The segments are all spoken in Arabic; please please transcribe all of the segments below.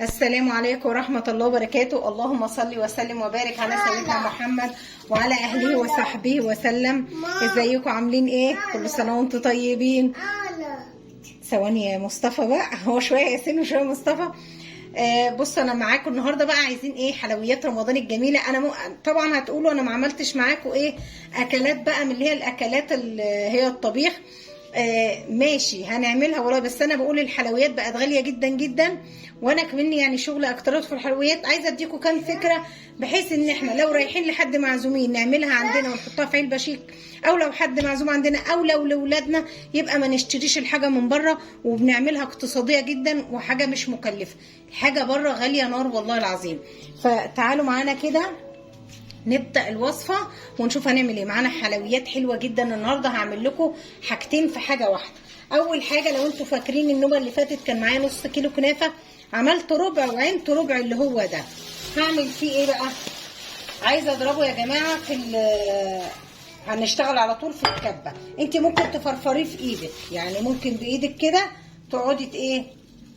السلام عليكم ورحمة الله وبركاته. اللهم صل وسلم وبارك على سيدنا محمد وعلى أهله وصحبه وسلم. ازيكم عاملين ايه؟ كل سنة وانتم طيبين. ثواني يا مصطفى بقى، هو شوية ياسين وشوية مصطفى. بصوا انا معاكم النهارده بقى عايزين ايه؟ حلويات رمضان الجميله. انا طبعا هتقولوا انا ما عملتش معاكم ايه اكلات بقى من اللي هي الاكلات اللي هي الطبيخ. ماشي هنعملها والله، بس انا بقول الحلويات بقت غاليه جدا جدا، وانا كمان يعني شغل اكترات في الحلويات. عايزه اديكم كام فكره بحيث ان احنا لو رايحين لحد معزومين نعملها عندنا ونحطها في علبه شيك، او لو حد معزوم عندنا، او لو لاولادنا يبقى ما نشتريش الحاجه من بره، وبنعملها اقتصاديه جدا وحاجه مش مكلفه. الحاجه بره غاليه نار والله العظيم. فتعالوا معانا كده نبدأ الوصفة ونشوف هنعمل ايه. معانا حلويات حلوة جدا النهاردة، هعمل لكم حاجتين في حاجة واحدة. اول حاجة، لو انتوا فاكرين النوبة اللي فاتت كان معايا نص كيلو كنافة، عملت ربع وعينت ربع اللي هو ده. هعمل فيه ايه بقى؟ عايزة اضربه يا جماعة في هنشتغل على طول في الكبة. انت ممكن تفرفريه في ايدك، يعني ممكن بايدك كده تقعدي ايه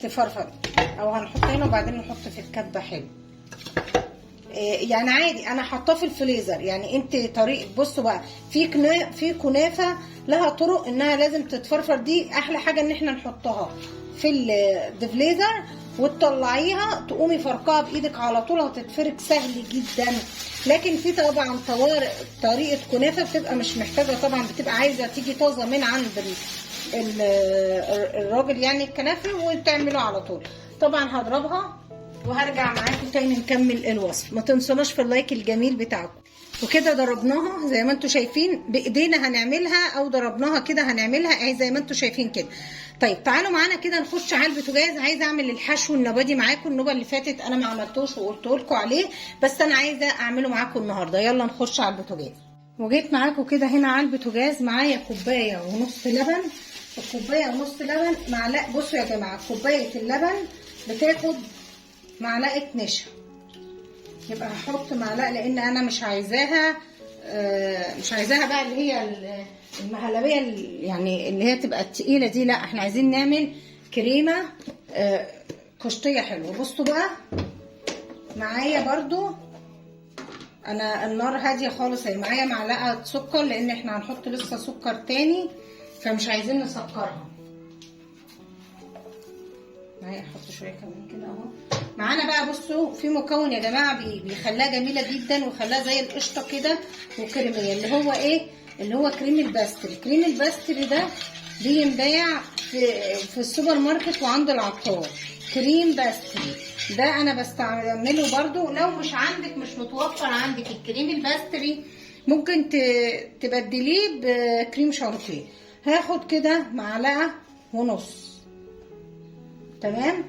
تفرفري، او هنحط هنا وبعدين نحط في الكبة. حلو يعني عادي. انا حاطاه في الفريزر، يعني انت طريقه. بصوا بقى، في كنافه لها طرق انها لازم تتفرفر. دي احلى حاجه ان احنا نحطها في الديفليزر وتطلعيها تقومي فرقاها بايدك على طول، هتتفرك سهل جدا. لكن في طبعا طريقه كنافه بتبقى مش محتاجه، طبعا بتبقى عايزه تيجي طازه من عند الراجل يعني الكنافه وتعمله على طول. طبعا هضربها وهرجع معاكم تاني نكمل الوصف. ما تنسوناش في اللايك الجميل بتاعكم. وكده ضربناها زي ما انتم شايفين بايدينا هنعملها، او ضربناها كده هنعملها اهي زي ما انتم شايفين كده. طيب تعالوا معانا كده نخش على البوتاجاز. عايزه اعمل الحشو النباتي معاكم. النوبه اللي فاتت انا ما عملتوش وقلت لكم عليه، بس انا عايزه اعمله معاكم النهارده. يلا نخش على البوتاجاز. وجيت معاكم كده هنا على البوتاجاز، معايا كوبايه ونص لبن. الكوبايه ونص لبن معلقه. بصوا يا جماعه، كوبايه اللبن بتاخد معلقه نشا، يبقى هحط معلقه لان انا مش عايزاها بقى اللي هي المهلبيه يعني اللي هي تبقى التقيله دي. لا، احنا عايزين نعمل كريمه قشطيه حلوه. بصوا بقى معايا برضو انا النار هاديه خالص اهي. معايا معلقه سكر لان احنا هنحط لسه سكر تاني، فمش عايزين نسكرها. معايا احط شويه كمان كده اهو. معانا بقى بصوا في مكون يا جماعه بيخليها جميله جدا وخلاها زي القشطه كده وكريميه، اللي هو ايه؟ اللي هو كريم الباستري. كريم الباستري ده بينباع في السوبر ماركت وعند العطار. كريم باستري ده انا بستعمله برضو. لو مش عندك، مش متوفر عندك الكريم الباستري، ممكن تبدليه بكريم شانتيه. هاخد كده معلقه ونص. تمام.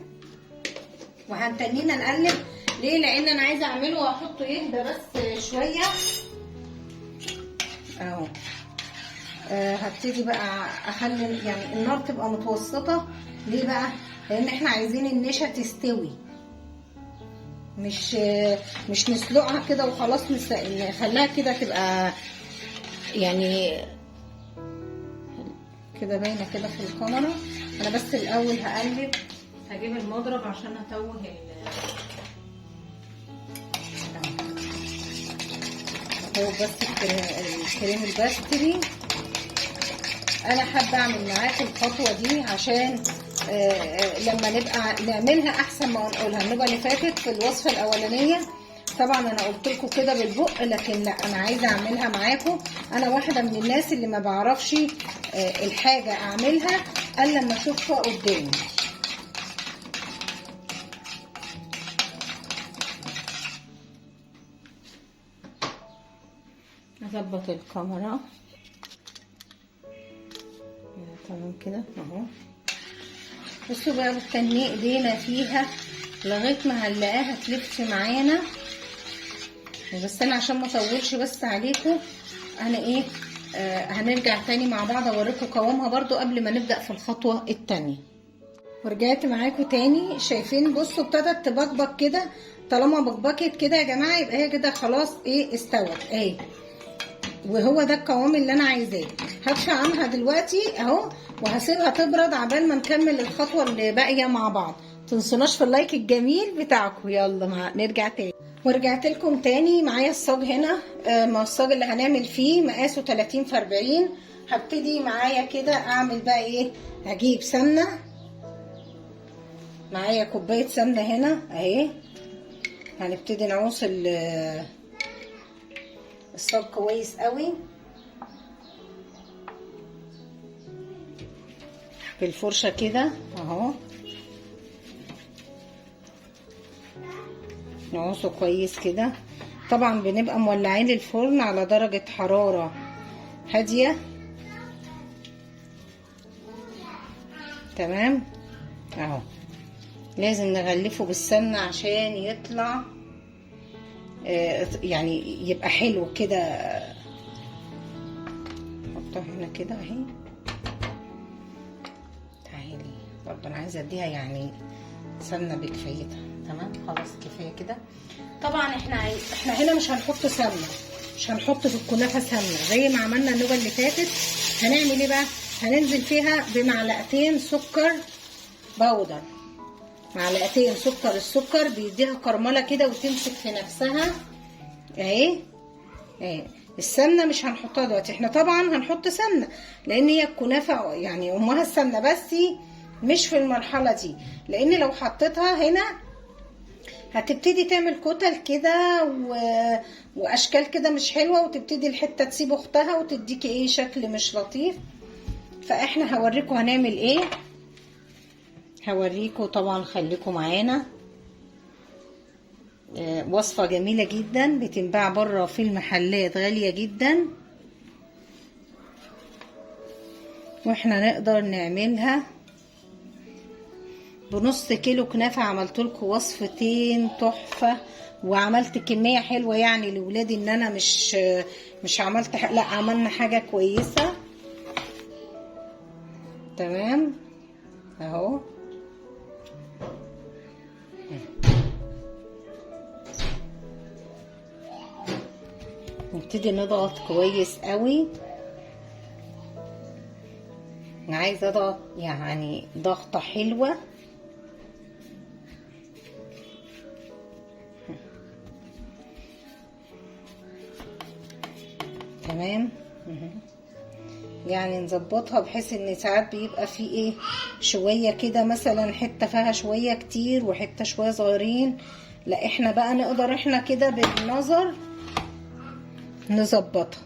وهنتنينا نقلب. ليه؟ لان انا عايزه اعمله واحطه يهدى بس شويه اهو. هبتدي بقى اخلي يعني النار تبقى متوسطه. ليه بقى؟ لان احنا عايزين النشا تستوي، مش نسلقها كده وخلاص. نخليها كده تبقى يعني كده باينه كده في الكاميرا. انا بس الاول هقلب، هجيب المضرب عشان اتوه بس الكريم الباستري. انا حابه اعمل معاكم الخطوه دي عشان لما نبقى نعملها احسن ما نقولها. النوبه اللي فاتت في الوصفه الاولانيه طبعا انا قلت لكم كده بالبق، لكن لا، انا عايزه اعملها معاكم. انا واحده من الناس اللي ما بعرفش الحاجه اعملها الا لما اشوفها قدامي. اظبط الكاميرا تمام كده اهو. بصوا بقى، بتني ايدينا فيها لغايه ما هنلاقيها تلف معانا. بس انا عشان ما اطولش بس عليكم، انا ايه هنرجع تاني مع بعض اوريكم قوامها برضو قبل ما نبدا في الخطوه التانيه. ورجعت معاكم تاني. شايفين؟ بصوا ابتدت تبقبق كده. طالما بقبقت كده يا جماعه يبقى هي كده خلاص ايه استوت اهي، وهو ده القوام اللي انا عايزاه. هدفع عنها دلوقتي اهو وهسيبها تبرد عبال ما نكمل الخطوه اللي باقيه مع بعض. تنسوناش في اللايك الجميل بتاعكم. يلا نرجع تاني. ورجعت لكم تاني. معايا الصاج هنا، الصاج اللي هنعمل فيه مقاسه 30 في 40. هبتدي معايا كده اعمل بقى ايه. هجيب سمنه، معايا كوبايه سمنه هنا اهي. هنبتدي نعوص الصاج كويس قوي بالفرشه كده اهو. نعوصه كويس كده. طبعا بنبقى مولعين الفرن على درجة حرارة هادية. تمام اهو. لازم نغلفه بالسمنة عشان يطلع يعني يبقى حلو كده. نحطها هنا كده اهي. تعالي برضه انا عايزه اديها يعني سمنه بكفايتها. تمام خلاص كفايه كده. طبعا احنا هنا مش هنحط سمنه، مش هنحط في الكنافه سمنه زي ما عملنا النوبه اللي فاتت. هنعمل ايه بقى؟ هننزل فيها بمعلقتين سكر بودر. معلقتين سكر. السكر بيديها كرمله كده وتمسك في نفسها اهي. السمنه مش هنحطها دلوقتي. احنا طبعا هنحط سمنه لان هي الكنافه يعني امها السمنه، بس مش في المرحله دي. لان لو حطيتها هنا هتبتدي تعمل كتل كده واشكال كده مش حلوه، وتبتدي الحته تسيب اختها وتديكي ايه شكل مش لطيف. فاحنا هوريكم هنعمل ايه. هوريكم طبعا، خليكم معانا. وصفه جميله جدا بتنباع بره في المحلات غاليه جدا، واحنا نقدر نعملها بنص كيلو كنافه. عملت لكم وصفتين تحفه وعملت كميه حلوه يعني لاولادي، ان انا مش عملت لا عملنا حاجه كويسه. تمام اهو. نبتدي نضغط كويس قوي. انا عايزه اضغط يعني ضغطه حلوه. تمام يعني نظبطها بحيث ان ساعات بيبقى في ايه شويه كده، مثلا حته فيها شويه كتير وحته شويه صغيرين. لا احنا بقى نقدر احنا كده بالنظر نظبطها.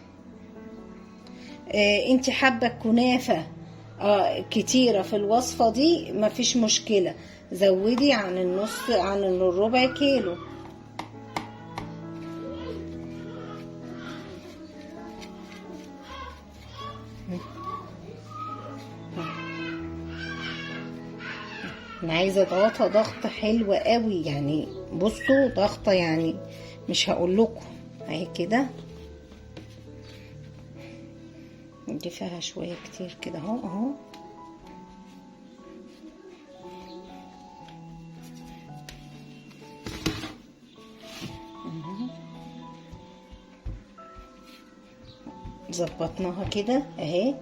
انت حابه الكنافه كتيره في الوصفه دي مفيش مشكله، زودي عن النص عن الربع كيلو. انا عايزه اضغطها ضغطه حلوه قوي يعني. بصوا ضغطه يعني مش هقول لكم اهي كده. دي فيها شويه كتير كده اهو. ظبطناها كده اهي.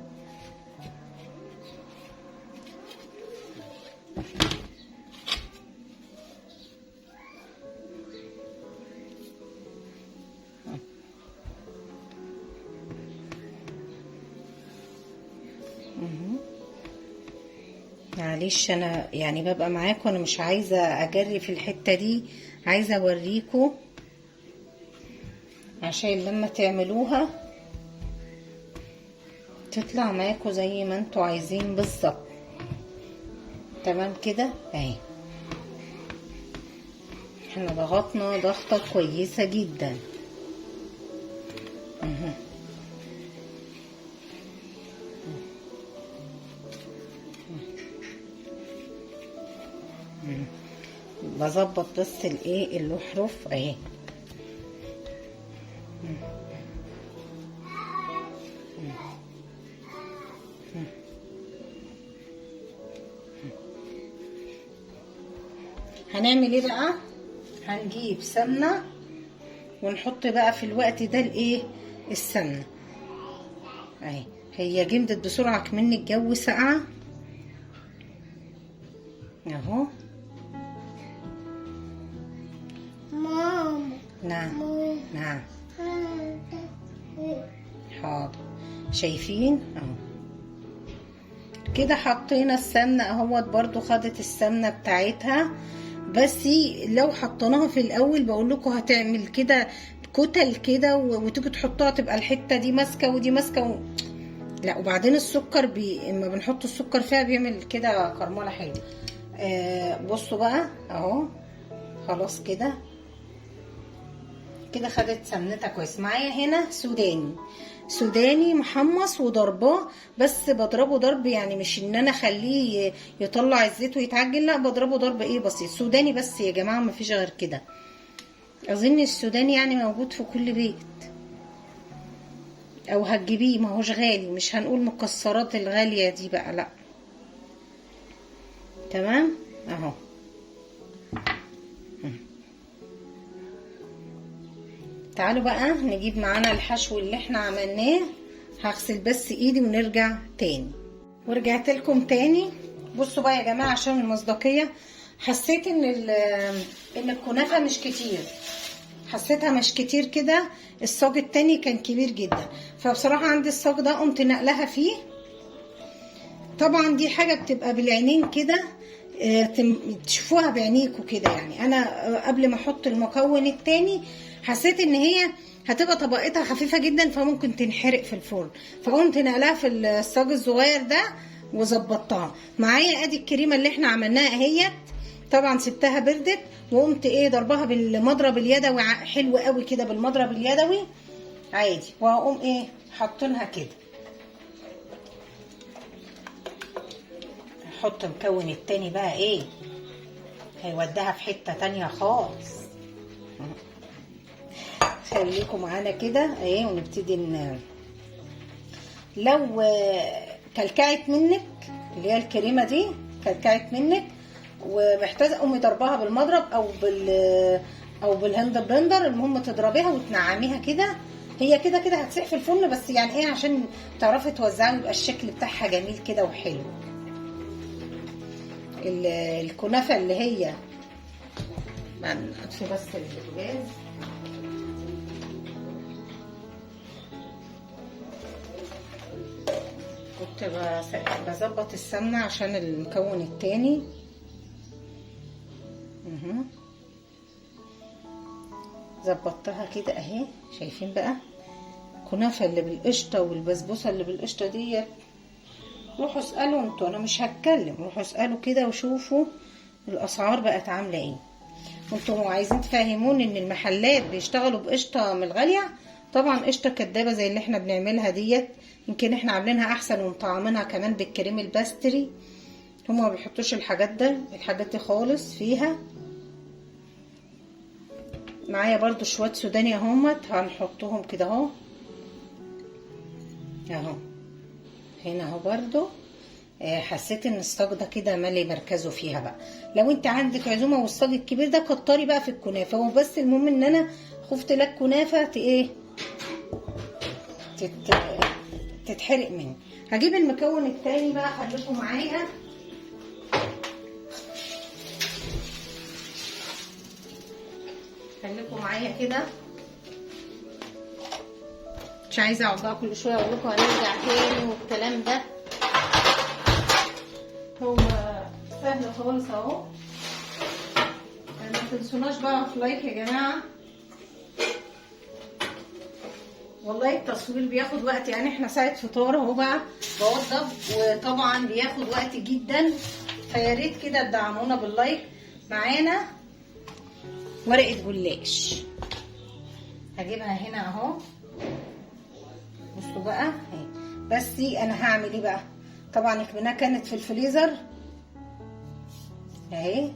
معلش انا يعني ببقى معاكم، انا مش عايزه اجري في الحته دي، عايزه اوريكم عشان لما تعملوها تطلع معاكم زي ما انتوا عايزين بالظبط. تمام كده اهي. احنا ضغطنا ضغطه كويسه جدا. بظبط بس الايه الاحرف اهي. هنعمل ايه بقى؟ هنجيب سمنه ونحط بقى في الوقت ده الايه السمنه اهي. هي جمدت بسرعه كمان الجو ساقعه اهو. نعم نعم حاضر. شايفين اهو كده حطينا السمنه اهوت، برضو خدت السمنه بتاعتها. بس لو حطيناها في الاول بقول لكم هتعمل كده كتل كده، وتيجي تحطوها تبقى الحته دي ماسكه ودي ماسكه لا. وبعدين السكر اما بنحط السكر فيها بيعمل كده كرمله حلوه. بصوا بقى اهو خلاص كده خدت سمنتها كويس. معايا هنا سوداني محمص وضرباه، بس بضربه ضرب يعني مش ان انا اخليه يطلع الزيت ويتعجن، لا بضربه ضرب ايه بسيط. سوداني بس يا جماعه مفيش غير كده. اظن السوداني يعني موجود في كل بيت او هتجيبيه، ما هوش غالي. مش هنقول مكسرات الغاليه دي بقى، لا. تمام اهو. تعالوا بقى نجيب معانا الحشو اللي احنا عملناه. هغسل بس ايدي ونرجع تاني. ورجعت لكم تاني. بصوا بقى يا جماعه عشان المصداقيه، حسيت ان الكنافه مش كتير، حسيتها مش كتير كده. الصاج التاني كان كبير جدا، فبصراحه عندي الصاج ده قمت نقلها فيه. طبعا دي حاجه بتبقى بالعينين كده، تشوفوها بعينيكوا كده. يعني انا قبل ما احط المكون التاني حسيت ان هي هتبقى طبقتها خفيفه جدا فممكن تنحرق في الفرن، فقمت نقلها في الصاج الصغير ده وظبطتها. معايا ادي الكريمه اللي احنا عملناها اهيت. طبعا سبتها بردت وقمت ضربها بالمضرب اليدوي حلو قوي كده، بالمضرب اليدوي عادي. وهقوم حاطينها كده. هحط المكون التاني بقى هيوديها في حته تانيه خالص. خليكم معانا كده ونبتدي لو كلكعت منك اللي هي الكريمه دي كلكعت منك ومحتاجه قومي ضربها بالمضرب او بالهاند بلندر، المهم تضربيها وتنعميها كده. هي كده هتسيح في الفرن، بس يعني عشان تعرفي توزعي يبقى الشكل بتاعها جميل كده وحلو. الكنافه اللي هي اطفي بس البوتاجاز. كنت بظبط السمنه عشان المكون التاني. ظبطتها كده اهي. شايفين بقى الكنافه اللي بالقشطه والبسبوسه اللي بالقشطه ديت؟ روحوا اسالوا انتوا، انا مش هتكلم. روحوا اسالوا كده وشوفوا الاسعار بقت عامله ايه. انتوا عايزين تفهمون ان المحلات بيشتغلوا بقشطه من الغاليه؟ طبعا قشطه كدابه زي اللي احنا بنعملها ديت، يمكن احنا عاملينها احسن ومطعمينها كمان بالكريم الباستري. هما ما بيحطوش الحاجات دي خالص فيها. معايا برضو شويه سوداني اهمت، هنحطهم كده اهو هنا اهو. برضو حسيت ان الصاج ده كده مالي مركزه فيها بقى. لو انت عندك عزومه والصاج الكبير ده كتري بقى في الكنافه. وبس المهم ان انا خفت لك كنافه تتحرق مني. هجيب المكون التاني بقى، خليكم معايا. خليكم معايا كده، مش عايزه اقعد بقى كل شويه اقول لكم هنرجع تاني والكلام ده. هو سهل خالص اهو. ما تنسوناش بقى في لايك يا جماعه. والله التصوير بياخد وقت، يعني احنا ساعه فطار اهو بقى بوضب، وطبعا بياخد وقت جدا، فيا ريت كده تدعمونا باللايك. معانا ورقه جلاش هجيبها هنا اهو. بصوا بقى بس انا هعمل ايه بقى. طبعا الكميه كانت في الفريزر اهي،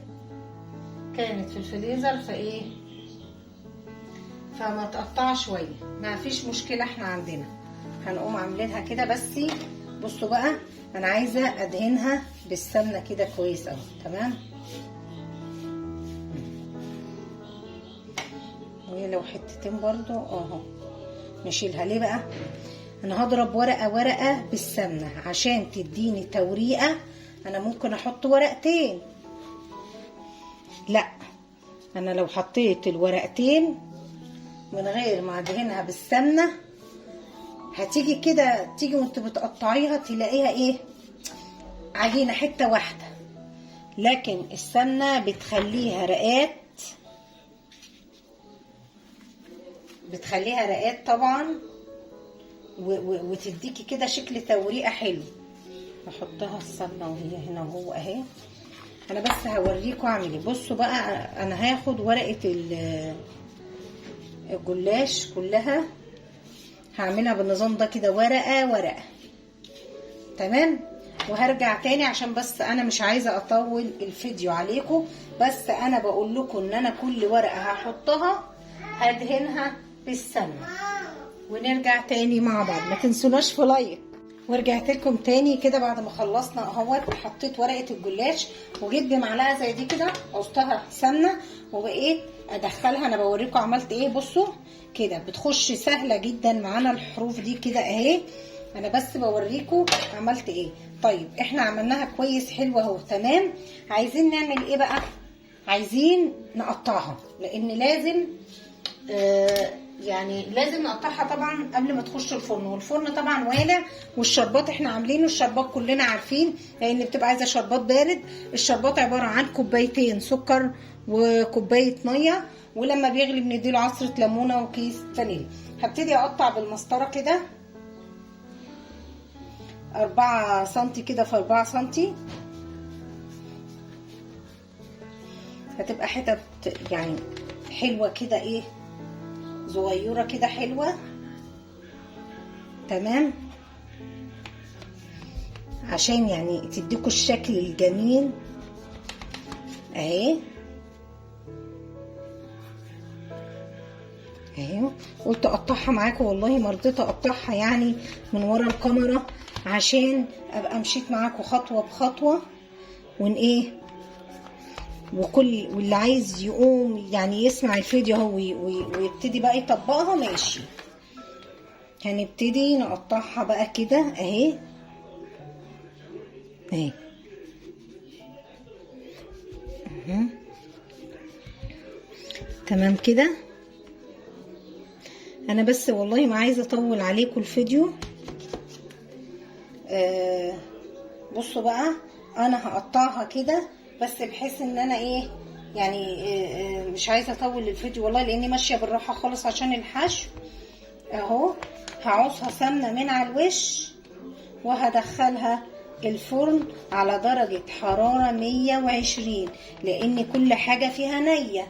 كانت في الفريزر فما تقطع شويه، ما فيش مشكله. احنا عندنا هنقوم عاملينها كده. بس بصوا بقى انا عايزه ادهنها بالسمنه كده كويس قوي. تمام. وهي لو حتتين برضو اهو نشيلها. ليه بقى؟ انا هضرب ورقه بالسمنه عشان تديني توريقه. انا ممكن احط ورقتين، لا انا لو حطيت الورقتين من غير ما ادهنها بالسمنه هتيجي كده، تيجي وانت بتقطعيها تلاقيها ايه، عجينه حته واحده. لكن السمنه بتخليها رقات، بتخليها رقات طبعا، وتديكي كده شكل توريقه حلو. بحطها السمنه وهي هنا وهو اهي. انا بس هوريكم اعمل ايه. بصوا بقى، انا هاخد ورقه الجلاش كلها هعملها بالنظام ده كده، ورقه ورقه. تمام. وهرجع تاني عشان بس انا مش عايزه اطول الفيديو عليكم، بس انا بقول لكم ان انا كل ورقه هحطها هدهنها بالسمنه. ونرجع تاني مع بعض. ما تنسوناش في لايك. ورجعت لكم تاني كده بعد ما خلصنا اهوت. حطيت ورقه الجلاش وجيت بمعلقه زي دي كده عصتها سمنه وبقيت ادخلها. انا بوريكم عملت ايه. بصوا كده بتخش سهله جدا معانا الحروف دي كده اهي. انا بس بوريكم عملت ايه. طيب احنا عملناها كويس حلوه اهو. تمام. عايزين نعمل ايه بقى؟ عايزين نقطعها، لان لازم يعني لازم نقطعها طبعا قبل ما تخش الفرن. والفرن طبعا والع، والشربات احنا عاملينه. الشربات كلنا عارفين لان بتبقى عايزه شربات بارد. الشربات عباره عن كوبايتين سكر وكوبايه ميه، ولما بيغلي بنديله عصره ليمونه وكيس فانيليا. هبتدي اقطع بالمسطره كده 4 سنتي كده في 4 سنتي. هتبقى حتت يعني حلوه كده ايه، صغيره كده حلوه. تمام. عشان يعني تديكوا الشكل الجميل اهي. اهي قلت اقطعها معاكم، والله ما رضيت اقطعها يعني من ورا الكاميرا عشان ابقى مشيت معاكم خطوه بخطوه. ون ايه، واللي عايز يقوم يعني يسمع الفيديو اهو ويبتدي بقى يطبقها ماشي. هنبتدي نقطعها بقى كده اهي اهي. تمام كده. انا بس والله ما عايزه اطول عليكم الفيديو. بصوا بقى انا هقطعها كده بس بحيث ان انا ايه يعني مش عايزه اطول الفيديو والله، لاني ماشيه بالراحه خالص عشان الحشو. اهو هعوصها سمنه من على الوش وهدخلها الفرن على درجه حراره 120، لان كل حاجه فيها نيه.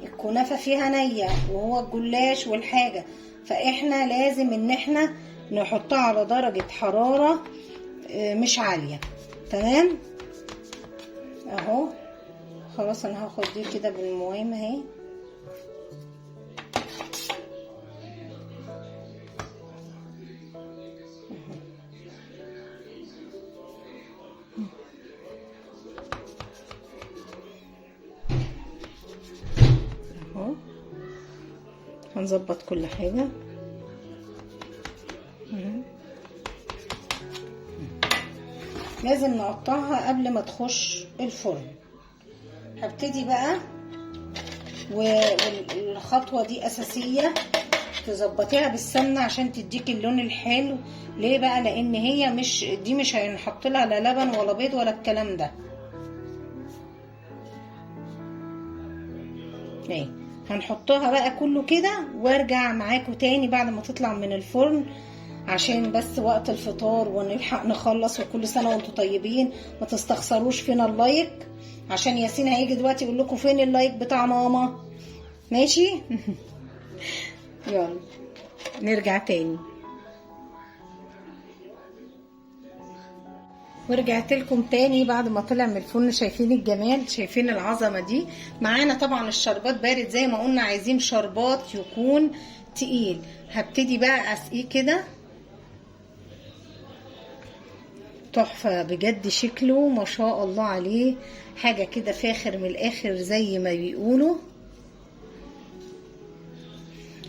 الكنافه فيها نيه وهو الجلاش والحاجه، فاحنا لازم ان احنا نحطها على درجه حراره مش عاليه. تمام. اهو خلاص انا هاخد دي كده بالموام اهي. اهو هنظبط كل حاجه. لازم نقطعها قبل ما تخش الفرن. هبتدي بقى، والخطوه دي اساسيه تظبطيها بالسمنه عشان تديكي اللون الحلو. ليه بقى؟ لان هي مش هنحط لها لا لبن ولا بيض ولا الكلام ده. اهي هنحطها بقى كله كده وارجع معاكم تاني بعد ما تطلع من الفرن، عشان بس وقت الفطار ونلحق نخلص. وكل سنه وانتم طيبين. ما تستخسروش فينا اللايك، عشان ياسين هيجي دلوقتي يقول لكم فين اللايك بتاع ماما. ماشي. يلا نرجع تاني. ورجعت لكم تاني بعد ما طلع من الفرن. شايفين الجمال؟ شايفين العظمه دي؟ معانا طبعا الشربات بارد زي ما قلنا، عايزين شربات يكون تقيل. هبتدي بقى اسقيه كده. تحفه بجد، شكله ما شاء الله عليه، حاجه كده فاخر من الاخر زي ما بيقولوا.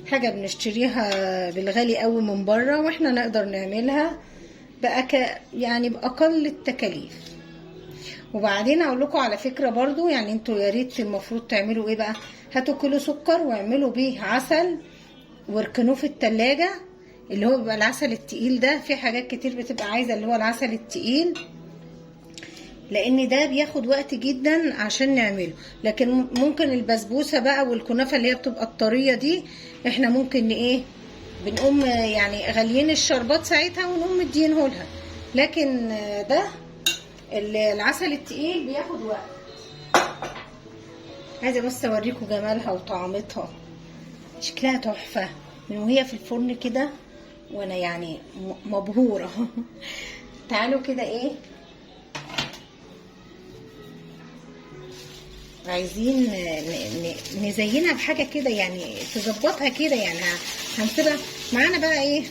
حاجه بنشتريها بالغالي قوي من بره واحنا نقدر نعملها يعني باقل التكاليف. وبعدين اقول لكم على فكره برضو، يعني انتوا يا ريت المفروض تعملوا ايه بقى، هاتوا كيلو سكر واعملوا بيه عسل واركنوه في التلاجة، اللي هو بيبقى العسل التقيل ده. في حاجات كتير بتبقى عايزه اللي هو العسل التقيل، لان ده بياخد وقت جدا عشان نعمله. لكن ممكن البسبوسه بقى والكنافه اللي هي بتبقى الطريه دي، احنا ممكن ايه بنقوم يعني غاليين الشربات ساعتها ونقوم مدينهولها. لكن ده العسل التقيل بياخد وقت. عايزه بس اوريكم جمالها وطعمتها، شكلها تحفه من وهي في الفرن كده، وانا يعني مبهوره. تعالوا كده ايه، عايزين نزينها بحاجه كده يعني تظبطها كده. يعني هنسيبها معانا بقى ايه،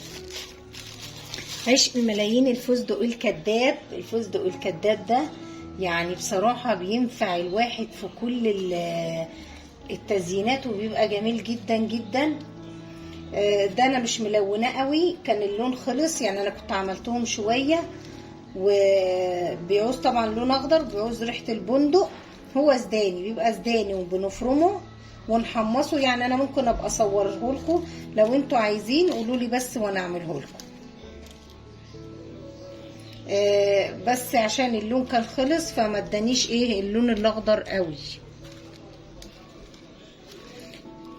عشق الملايين الفستق الكداب. الفستق الكداب ده يعني بصراحه بينفع الواحد في كل التزيينات، وبيبقى جميل جدا جدا. ده انا مش ملونه قوي، كان اللون خلص يعني، انا كنت عملتهم شويه، وبيعوز طبعا لون اخضر، بيعوز ريحه البندق. هو سداني، بيبقى سداني وبنفرمه ونحمصه. يعني انا ممكن ابقى اصوره لكم لو انتوا عايزين، قولوا لي بس وانا اعمله لكم. بس عشان اللون كان خلص فما ادانيش ايه اللون الاخضر قوي.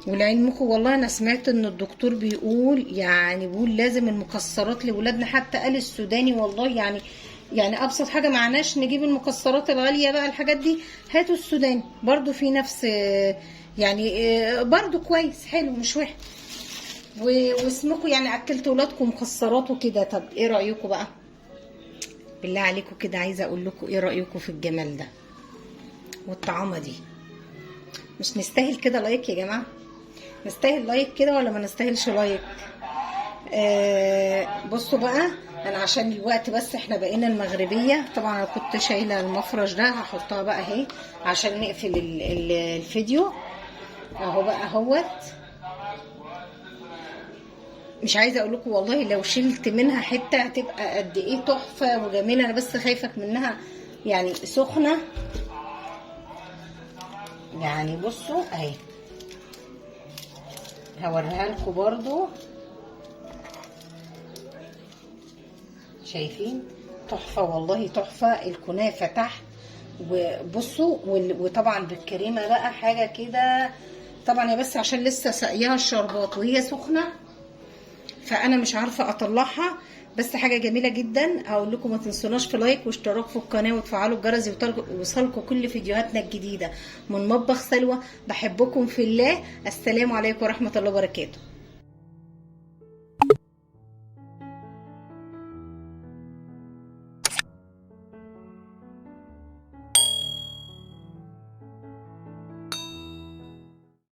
ولعلمكم والله انا سمعت ان الدكتور بيقول بيقول لازم المكسرات لولادنا، حتى قال السوداني والله يعني ابسط حاجه معناش نجيب المكسرات الغاليه بقى الحاجات دي، هاتوا السوداني برضو في نفس يعني برضو كويس حلو مش وحش. واسمكم يعني اكلت ولادكم مكسرات وكده. طب ايه رايكم بقى بالله عليكم كده، عايزه اقول لكم ايه رايكم في الجمال ده والطعامه دي؟ مش نستاهل كده لايك يا جماعه؟ نستاهل لايك كده ولا ما نستاهلش لايك؟ بصوا بقى، انا عشان الوقت بس احنا بقينا المغربيه. طبعا انا كنت شايله المفرش ده، هحطها بقى اهي عشان نقفل الفيديو اهو بقى اهوت. مش عايزه اقول لكم والله لو شلت منها حته هتبقى قد ايه تحفه وجميله. انا بس خايفه منها يعني سخنه. يعني بصوا اهي هوريها لكم برضو، شايفين تحفه والله تحفه. الكنافه تحت وبصوا، وطبعا بالكريمه بقى حاجه كده. طبعا يا بس عشان لسه ساقياها الشربات وهي سخنه فانا مش عارفه اطلعها، بس حاجه جميله جدا. اقول لكم ما تنسوناش في لايك واشتراك في القناه وتفعلوا الجرس يوصلكم كل فيديوهاتنا الجديده من مطبخ سلوى. بحبكم في الله. السلام عليكم ورحمه الله وبركاته.